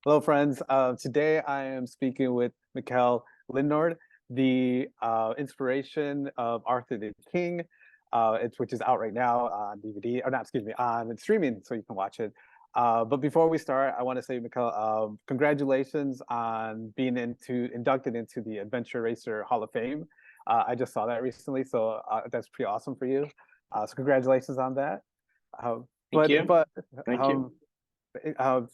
Hello, friends. Today I am speaking with Mikael Lindnord, the inspiration of Arthur the King, which is out right now on DVD, or not, excuse me, on streaming, so you can watch it. But before we start, I want to say, Mikael, congratulations on being inducted into the Adventure Racer Hall of Fame. I just saw that recently, so that's pretty awesome for you. So congratulations on that. Uh, Thank but you. but Thank you. um,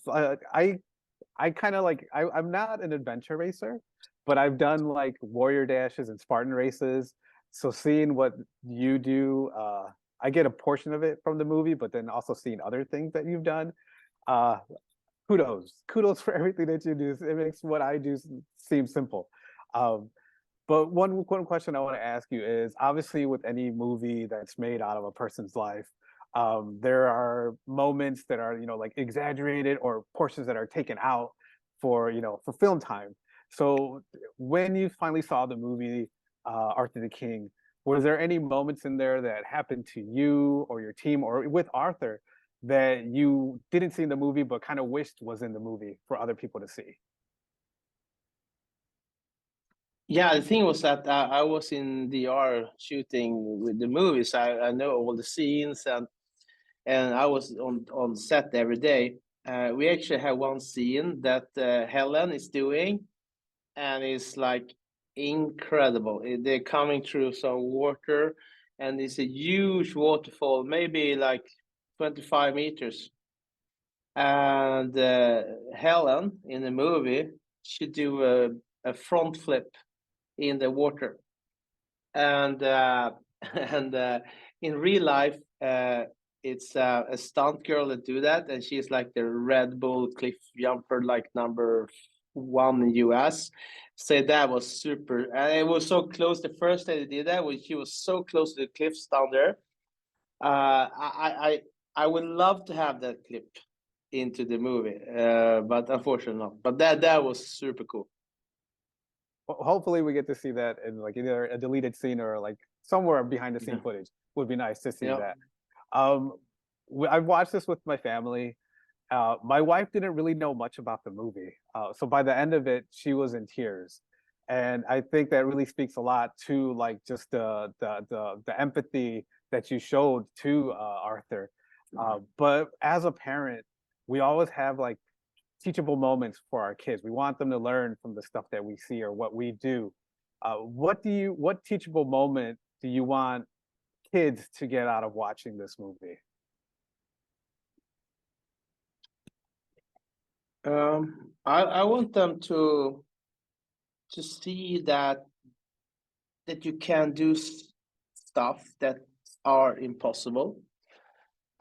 I kind of like I'm not an adventure racer, but I've done like warrior dashes and Spartan races. So seeing what you do, I get a portion of it from the movie, but then also seeing other things that you've done, uh, kudos for everything that you do. It makes what I do seem simple. Um, but one question I want to ask you is obviously with any movie that's made out of a person's life, there are moments that are, like exaggerated or portions that are taken out for film time. So when you finally saw the movie Arthur the King, was there any moments in there that happened to you or your team or with Arthur that you didn't see in the movie but kind of wished was in the movie for other people to see? Yeah, the thing was that I was in DR shooting with the movies. I know all the scenes and I was on set every day. We actually have one scene that Helen is doing, and it's like incredible. They're coming through some water, and it's a huge waterfall, maybe like 25 meters. And Helen in the movie, she do a front flip in the water, and and in real life, it's a stunt girl that do that, and she's like the Red Bull cliff jumper, like number one in US. So that was super, and it was so close. The first day they did that, when she was so close to the cliffs down there. I would love to have that clip into the movie, but unfortunately not. But that was super cool. Hopefully we get to see that in like either a deleted scene or like somewhere behind the scene Yeah. footage. Would be nice to see Yeah. that. Um, I've watched this with my family. My wife didn't really know much about the movie, so by the end of it, she was in tears, and I think that really speaks a lot to like just the empathy that you showed to Arthur. But as a parent, we always have like teachable moments for our kids. We want them to learn from the stuff that we see or what we do. What teachable moment do you want kids to get out of watching this movie? I want them to see that you can do stuff that are impossible.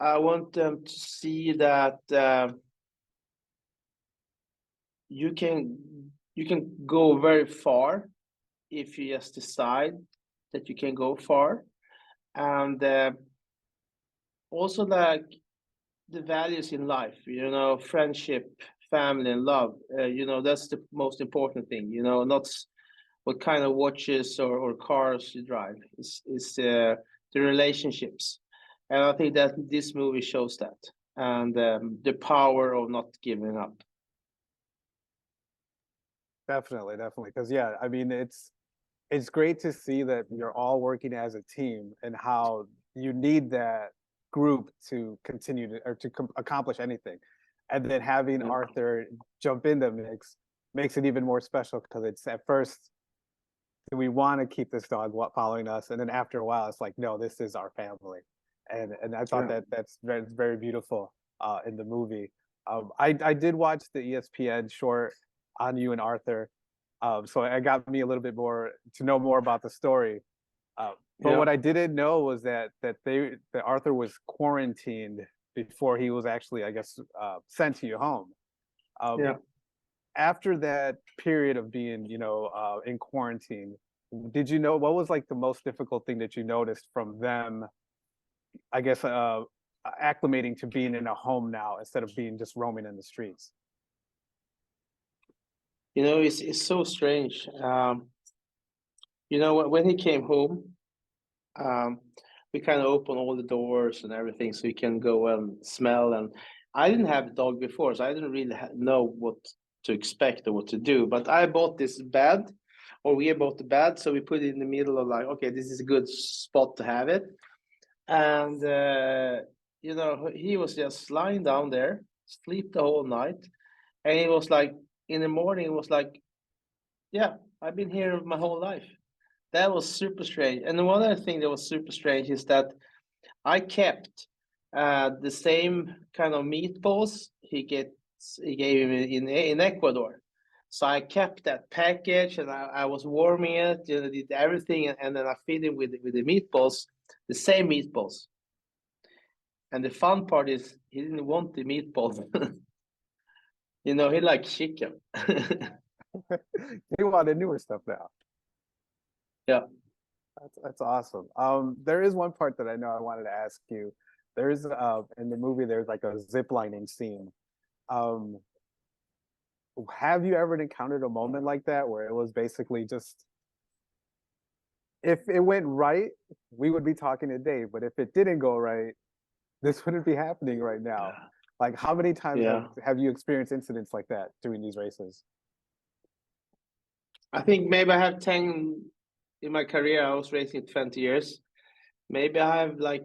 I want them to see that you can go very far if you just decide that you can go far, and also like the values in life. Friendship, family, and love. That's the most important thing. Not what kind of watches or cars you drive. It's the relationships, and I think that this movie shows that, and the power of not giving up. Definitely, because yeah, I mean it's great to see that you're all working as a team and how you need that group to continue to or to accomplish anything, and then having Yeah. Arthur jump in the mix makes it even more special because it's at first we want to keep this dog following us, and then after a while it's like no, this is our family, and I thought Yeah. that that's very beautiful in the movie. I did watch the ESPN short on you and Arthur, so it got me a little bit more to know more about the story. But Yeah. what I didn't know was that Arthur was quarantined before he was actually, I guess, sent to your home. Um, Yeah. After that period of being, in quarantine, did you know what was like the most difficult thing that you noticed from them? I guess acclimating to being in a home now instead of being just roaming in the streets. It's so strange. When he came home, um, we kind of open all the doors and everything so he can go and smell, I didn't have a dog before, so I didn't really know what to expect or what to do. But I bought this bed, or we bought the bed, so we put it in the middle of like, okay, this is a good spot to have it. And you know, he was just lying down there, sleep the whole night, and he was like, in the morning, it was like, yeah, I've been here my whole life. That was super strange. And one other thing that was super strange is that I kept the same kind of meatballs he gave me in Ecuador. So I kept that package and I was warming it, you know, did everything, and then I feed him with the meatballs, the same meatballs. And the fun part is he didn't want the meatballs. You know, he liked chicken. You want the newer stuff now. Yeah. That's awesome. There is one part that I know I wanted to ask you. There's in the movie there's like a zip lining scene. Um, have you ever encountered a moment like that where it was basically just if it went right, we would be talking today, but if it didn't go right, this wouldn't be happening right now. Like how many times Yeah. have you experienced incidents like that during these races? I think maybe I have 10 in my career. I was racing 20 years. Maybe I have like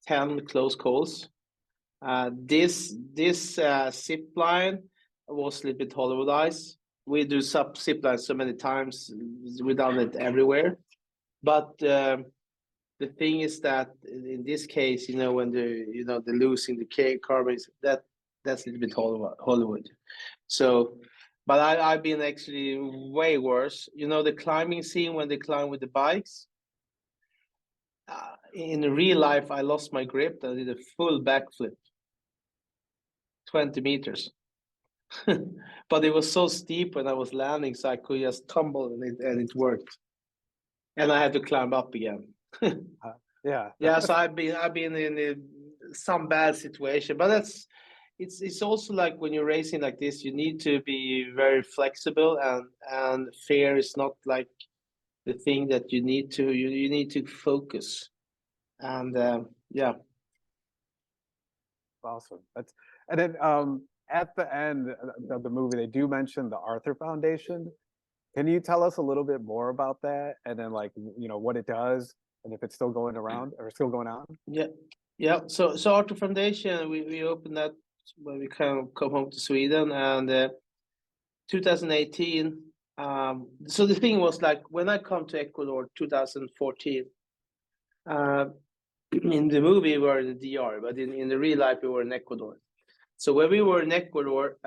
10 close calls. This zip line was a little bit Hollywoodized. We do zip lines so many times. We've done it everywhere. But the thing is that in this case, you know, when the losing the carbon, that's a little bit Hollywood. So, but I've been actually way worse. You know, the climbing scene when they climb with the bikes. In real life, I lost my grip. I did a full backflip, 20 meters. But it was so steep when I was landing, so I could just tumble and it worked. And I had to climb up again. Yeah. Yeah, so I've been in some bad situation, but it's also like when you're racing like this, you need to be very flexible, and fear is not like the thing that you need to you need to focus. And yeah. Awesome. That's and then at the end of the movie they do mention the Arthur Foundation. Can you tell us a little bit more about that and then like what it does and if it's still going around or still going on? Yeah, yeah. So Arthur Foundation, we opened that when we kind of come home to Sweden, and 2018. So the thing was like when I come to Ecuador 2014. In the movie we were in the DR, but in the real life we were in Ecuador. So when we were in Ecuador,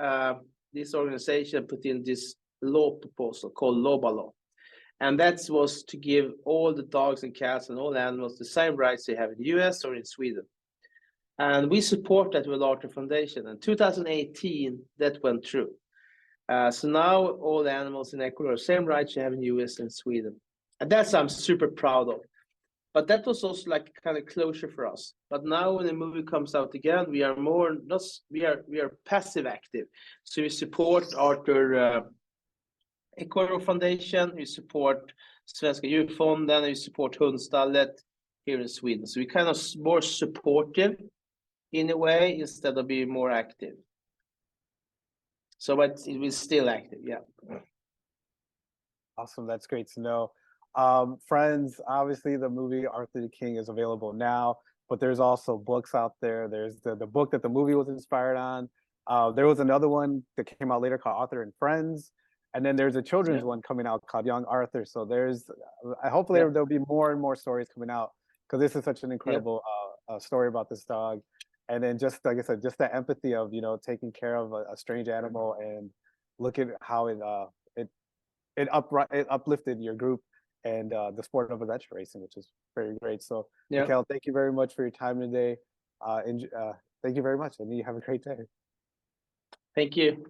this organization put in this law proposal called LOBA law. And that was to give all the dogs and cats and all animals the same rights they have in the US or in Sweden. And we support that with Arthur Foundation. And 2018, that went through. So now all animals in Ecuador, same rights you have in the US and Sweden. And that's I'm super proud of. But that was also like kind of closure for us. But now when the movie comes out again, we are more not we are passive active. So we support Arthur Ecuador Foundation, we support Svenska Djurfonden, we support Hundstallet here in Sweden. So we kind of more supportive in a way instead of being more active. So but it was still active, yeah. Awesome. That's great to know. Friends, obviously the movie Arthur the King is available now, but there's also books out there. There's the book that the movie was inspired on. There was another one that came out later called Arthur and Friends. And then there's a children's one coming out called Young Arthur. So there's, hopefully there'll be more and more stories coming out because this is such an incredible story about this dog. And then just like I said, just that empathy of taking care of a strange animal and look at how it uplifted your group and the sport of adventure racing, which is very great. So, Mikael, thank you very much for your time today. Thank you very much, and you have a great day. Thank you.